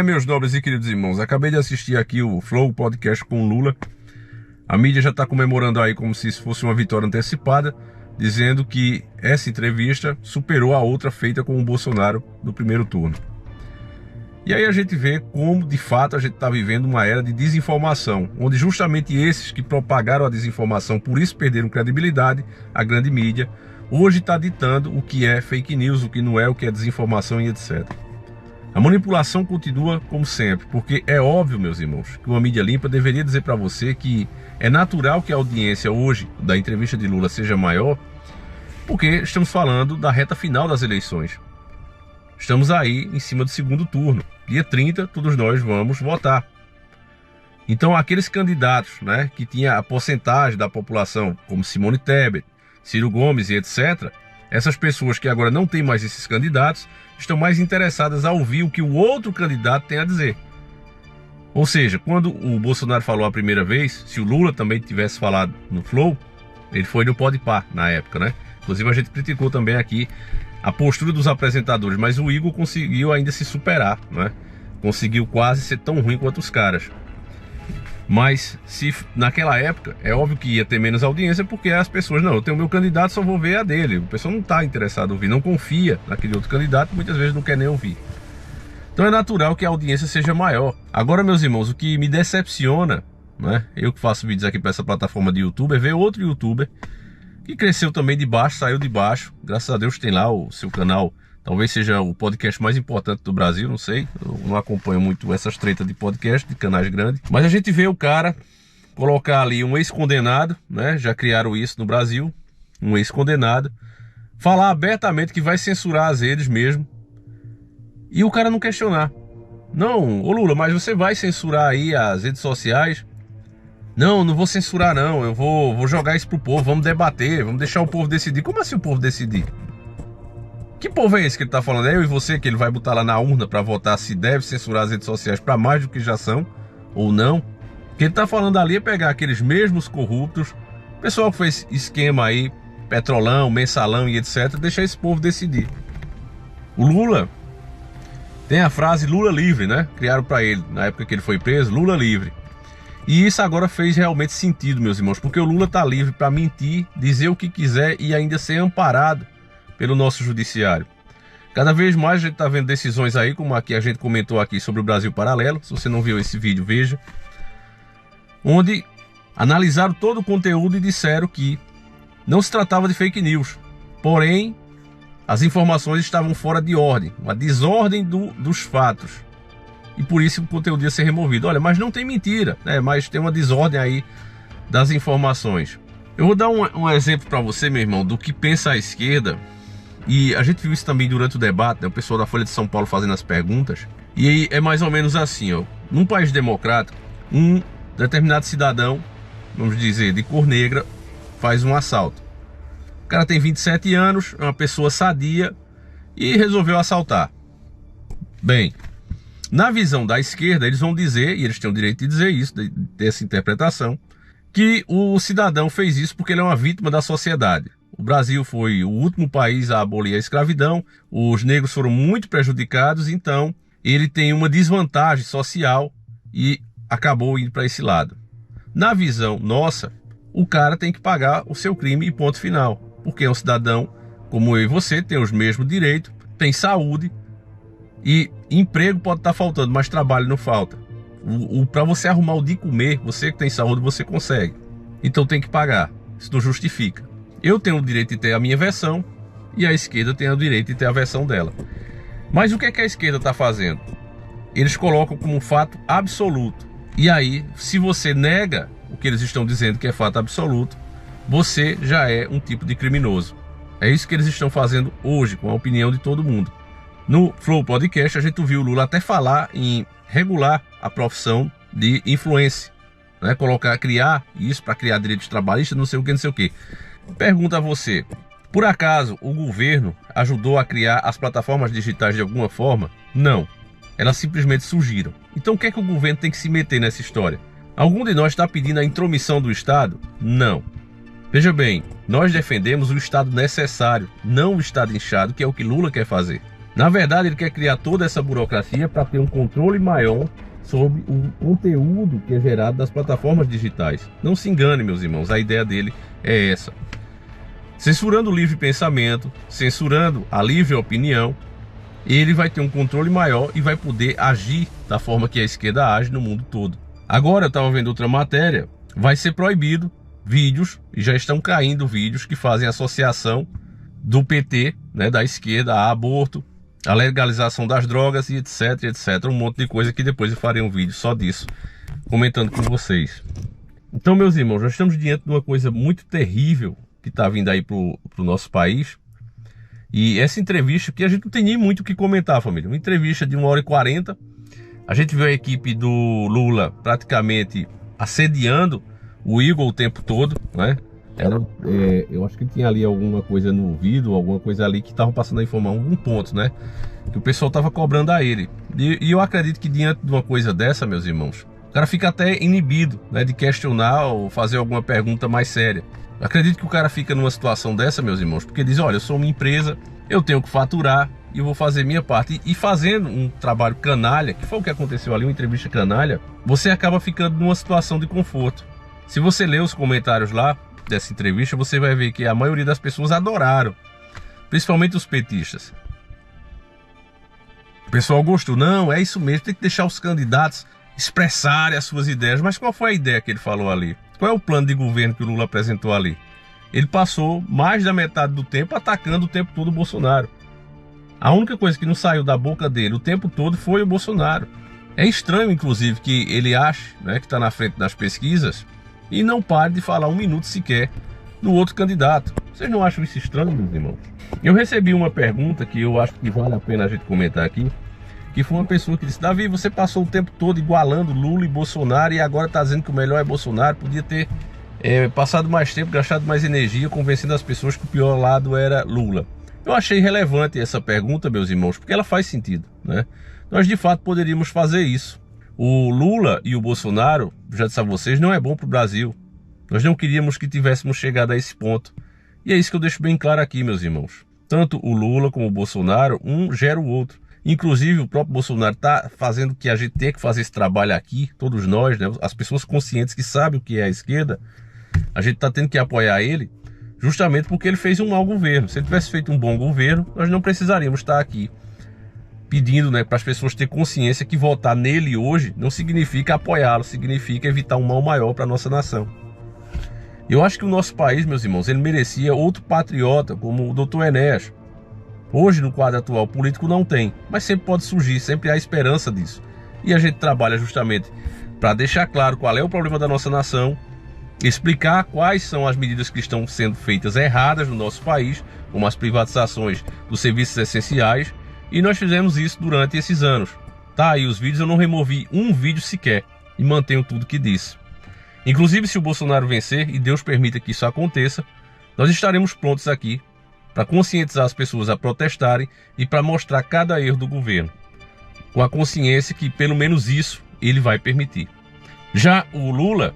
Meus nobres e queridos irmãos, acabei de assistir aqui o Flow Podcast com Lula. A mídia já está comemorando aí como se isso fosse uma vitória antecipada, dizendo que essa entrevista superou a outra feita com o Bolsonaro no primeiro turno. E aí a gente vê como, de fato, a gente está vivendo uma era de desinformação, onde justamente esses que propagaram a desinformação, por isso perderam credibilidade, a grande mídia, hoje está ditando o que é fake news, o que não é, o que é desinformação e etc. A manipulação continua como sempre, porque é óbvio, meus irmãos, que uma mídia limpa deveria dizer para você que é natural que a audiência hoje da entrevista de Lula seja maior, porque estamos falando da reta final das eleições. Estamos aí em cima do segundo turno. Dia 30, todos nós vamos votar. Então, aqueles candidatos, que tinha a porcentagem da população, como Simone Tebet, Ciro Gomes e etc., essas pessoas que agora não têm mais esses candidatos, estão mais interessadas a ouvir o que o outro candidato tem a dizer. Ou seja, quando o Bolsonaro falou a primeira vez, se o Lula também tivesse falado no Flow, ele foi no Podpah na época, Inclusive a gente criticou também aqui a postura dos apresentadores, mas o Igor conseguiu ainda se superar, Conseguiu quase ser tão ruim quanto os caras. Mas se naquela época, é óbvio que ia ter menos audiência, porque as pessoas, eu tenho o meu candidato, só vou ver a dele. O pessoal não está interessado em ouvir, não confia naquele outro candidato, muitas vezes não quer nem ouvir. Então é natural que a audiência seja maior. Agora, meus irmãos, o que me decepciona, eu que faço vídeos aqui para essa plataforma de YouTube, é ver outro youtuber que cresceu também de baixo, saiu de baixo. Graças a Deus tem lá o seu canal. Talvez seja o podcast mais importante do Brasil, não sei. Eu não acompanho muito essas tretas de podcast, de canais grandes. Mas a gente vê o cara colocar ali um ex-condenado, Já criaram isso no Brasil, um ex-condenado, falar abertamente que vai censurar as redes mesmo. E o cara não questionar. Não, ô Lula, mas você vai censurar aí as redes sociais? Não vou censurar não, eu vou jogar isso pro povo, vamos debater, vamos deixar o povo decidir. Como assim o povo decidir? Que povo é esse que ele tá falando? É eu e você que ele vai botar lá na urna para votar se deve censurar as redes sociais para mais do que já são ou não? O que ele tá falando ali é pegar aqueles mesmos corruptos, pessoal que fez esquema aí, petrolão, mensalão e etc, deixar esse povo decidir. O Lula tem a frase Lula livre, Criaram para ele, na época que ele foi preso, Lula livre. E isso agora fez realmente sentido, meus irmãos, porque o Lula tá livre para mentir, dizer o que quiser e ainda ser amparado pelo nosso judiciário. Cada vez mais a gente está vendo decisões aí, como aqui a gente comentou aqui sobre o Brasil Paralelo. Se você não viu esse vídeo, veja. Onde analisaram todo o conteúdo e disseram que não se tratava de fake news. Porém, as informações estavam fora de ordem, uma desordem dos fatos. E por isso o conteúdo ia ser removido. Olha, mas não tem mentira, mas tem uma desordem aí das informações. Eu vou dar um exemplo para você, meu irmão, do que pensa a esquerda. E a gente viu isso também durante o debate, o pessoal da Folha de São Paulo fazendo as perguntas. E aí é mais ou menos assim, num país democrático, um determinado cidadão, vamos dizer, de cor negra, faz um assalto. O cara tem 27 anos, é uma pessoa sadia e resolveu assaltar. Bem, na visão da esquerda, eles vão dizer, e eles têm o direito de dizer isso, de ter essa interpretação, que o cidadão fez isso porque ele é uma vítima da sociedade. O Brasil foi o último país a abolir a escravidão, os negros foram muito prejudicados, então ele tem uma desvantagem social e acabou indo para esse lado. Na visão nossa, o cara tem que pagar o seu crime e ponto final, porque é um cidadão como eu e você, tem os mesmos direitos, tem saúde e emprego pode estar faltando, mas trabalho não falta. Para você arrumar o de comer, você que tem saúde, você consegue. Então tem que pagar, isso não justifica. Eu tenho o direito de ter a minha versão e a esquerda tem o direito de ter a versão dela. Mas o que é que a esquerda está fazendo? Eles colocam como um fato absoluto. E aí, se você nega o que eles estão dizendo que é fato absoluto, você já é um tipo de criminoso. É isso que eles estão fazendo hoje, com a opinião de todo mundo. No Flow Podcast, a gente viu o Lula até falar em regular a profissão de influencer. Criar isso para criar direitos trabalhistas, não sei o que. Pergunta a você, por acaso o governo ajudou a criar as plataformas digitais de alguma forma? Não, elas simplesmente surgiram. Então o que é que o governo tem que se meter nessa história? Algum de nós está pedindo a intromissão do Estado? Não. Veja bem, nós defendemos o Estado necessário, não o Estado inchado, que é o que Lula quer fazer. Na verdade, ele quer criar toda essa burocracia para ter um controle maior sobre o conteúdo que é gerado das plataformas digitais. Não se engane, meus irmãos, a ideia dele é essa. Censurando o livre pensamento, censurando a livre opinião, ele vai ter um controle maior e vai poder agir da forma que a esquerda age no mundo todo. Agora, eu estava vendo outra matéria, vai ser proibido vídeos, e já estão caindo vídeos que fazem associação do PT, né, da esquerda, a aborto, a legalização das drogas e etc, etc. Um monte de coisa que depois eu farei um vídeo só disso, comentando com vocês. Então, meus irmãos, nós estamos diante de uma coisa muito terrível que está vindo aí para o nosso país. E essa entrevista, que a gente não tem nem muito o que comentar, família. Uma entrevista de 1h40. A gente viu a equipe do Lula praticamente assediando o Igor o tempo todo, né? Eu acho que tinha ali alguma coisa no ouvido, alguma coisa ali que estava passando a informar um ponto, né? Que o pessoal estava cobrando a ele. E eu acredito que diante de uma coisa dessa, meus irmãos, o cara fica até inibido, né, de questionar ou fazer alguma pergunta mais séria. Eu acredito que o cara fica numa situação dessa, meus irmãos, porque diz, olha, eu sou uma empresa, eu tenho que faturar e eu vou fazer minha parte. E fazendo um trabalho canalha, que foi o que aconteceu ali, uma entrevista canalha, você acaba ficando numa situação de conforto. Se você ler os comentários lá dessa entrevista, você vai ver que a maioria das pessoas adoraram, principalmente os petistas. O pessoal gostou, não, é isso mesmo, tem que deixar os candidatos expressarem as suas ideias. Mas qual foi a ideia que ele falou ali? Qual é o plano de governo que o Lula apresentou ali? Ele passou mais da metade do tempo atacando o tempo todo o Bolsonaro. A única coisa que não saiu da boca dele o tempo todo foi o Bolsonaro. É estranho, inclusive, que ele ache, né, que está na frente das pesquisas e não pare de falar um minuto sequer do outro candidato. Vocês não acham isso estranho, meus irmãos? Eu recebi uma pergunta que eu acho que vale a pena a gente comentar aqui, que foi uma pessoa que disse, Davi, você passou o tempo todo igualando Lula e Bolsonaro e agora está dizendo que o melhor é Bolsonaro, podia ter passado mais tempo, gastado mais energia, convencendo as pessoas que o pior lado era Lula. Eu achei relevante essa pergunta, meus irmãos, porque ela faz sentido, né? Nós de fato poderíamos fazer isso. O Lula e o Bolsonaro, já disse a vocês, não é bom para o Brasil. Nós não queríamos que tivéssemos chegado a esse ponto. E é isso que eu deixo bem claro aqui, meus irmãos. Tanto o Lula como o Bolsonaro, um gera o outro. Inclusive o próprio Bolsonaro está fazendo que a gente tenha que fazer esse trabalho aqui, todos nós, né? As pessoas conscientes que sabem o que é a esquerda, a gente está tendo que apoiar ele, justamente porque ele fez um mau governo. Se ele tivesse feito um bom governo, nós não precisaríamos estar aqui pedindo, né, para as pessoas terem consciência que votar nele hoje não significa apoiá-lo, significa evitar um mal maior para a nossa nação. Eu acho que o nosso país, meus irmãos, ele merecia outro patriota como o Dr. Enéas. Hoje, no quadro atual político, não tem, mas sempre pode surgir, sempre há esperança disso. E a gente trabalha justamente para deixar claro qual é o problema da nossa nação, explicar quais são as medidas que estão sendo feitas erradas no nosso país, como as privatizações dos serviços essenciais, e nós fizemos isso durante esses anos. Tá aí os vídeos, eu não removi um vídeo sequer e mantenho tudo que disse. Inclusive, se o Bolsonaro vencer, e Deus permita que isso aconteça, nós estaremos prontos aqui para conscientizar as pessoas a protestarem e para mostrar cada erro do governo, com a consciência que pelo menos isso ele vai permitir. Já o Lula,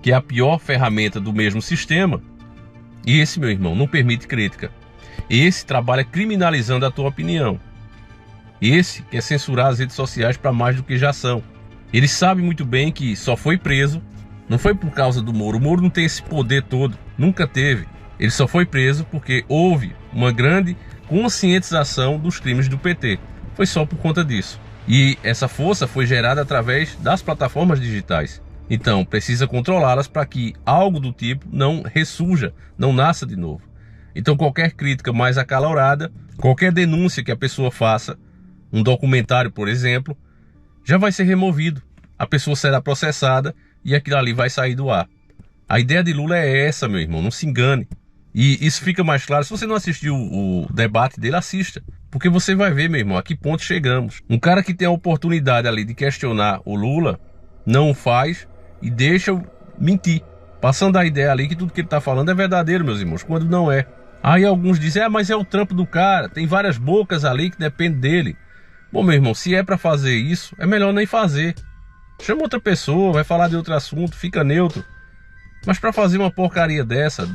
que é a pior ferramenta do mesmo sistema, esse, meu irmão, não permite crítica. Esse trabalha criminalizando a tua opinião. Esse quer censurar as redes sociais para mais do que já são. Ele sabe muito bem que só foi preso, não foi por causa do Moro. O Moro não tem esse poder todo, nunca teve. Ele só foi preso porque houve uma grande conscientização dos crimes do PT. Foi só por conta disso. E essa força foi gerada através das plataformas digitais. Então, precisa controlá-las para que algo do tipo não ressurja, não nasça de novo. Então, qualquer crítica mais acalorada, qualquer denúncia que a pessoa faça, um documentário, por exemplo, já vai ser removido. A pessoa será processada e aquilo ali vai sair do ar. A ideia de Lula é essa, meu irmão, não se engane. E isso fica mais claro. Se você não assistiu o debate dele, assista. Porque você vai ver, meu irmão, a que ponto chegamos. Um cara que tem a oportunidade ali de questionar o Lula, não o faz e deixa mentir. Passando a ideia ali que tudo que ele está falando é verdadeiro, meus irmãos, quando não é. Aí alguns dizem, mas é o trampo do cara, tem várias bocas ali que dependem dele. Bom, meu irmão, se é para fazer isso, é melhor nem fazer. Chama outra pessoa, vai falar de outro assunto, fica neutro. Mas para fazer uma porcaria dessa,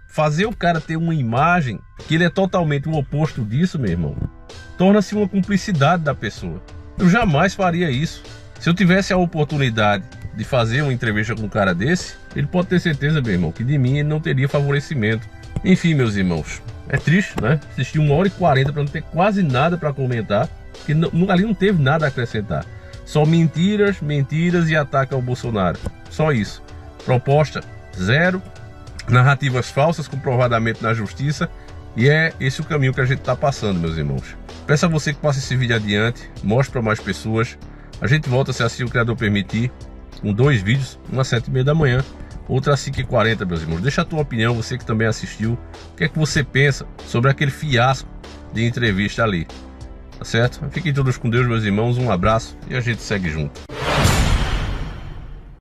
fazer o cara ter uma imagem que ele é totalmente o oposto disso, meu irmão, torna-se uma cumplicidade da pessoa. Eu jamais faria isso. Se eu tivesse a oportunidade de fazer uma entrevista com um cara desse, ele pode ter certeza, meu irmão, que de mim ele não teria favorecimento. Enfim, meus irmãos, é triste, né? Assistir 1h40 para não ter quase nada para comentar, porque ali não teve nada a acrescentar. Só mentiras, mentiras e ataque ao Bolsonaro. Só isso. Proposta zero, narrativas falsas comprovadamente na justiça, e é esse o caminho que a gente está passando, meus irmãos. Peço a você que passe esse vídeo adiante, mostre para mais pessoas. A gente volta, se assim o criador permitir, com 2 vídeos, um às 7h30 da manhã, outro às 5h40, meus irmãos. Deixa a tua opinião, você que também assistiu, o que é que você pensa sobre aquele fiasco de entrevista ali, tá certo? Fiquem todos com Deus, meus irmãos, um abraço e a gente segue junto.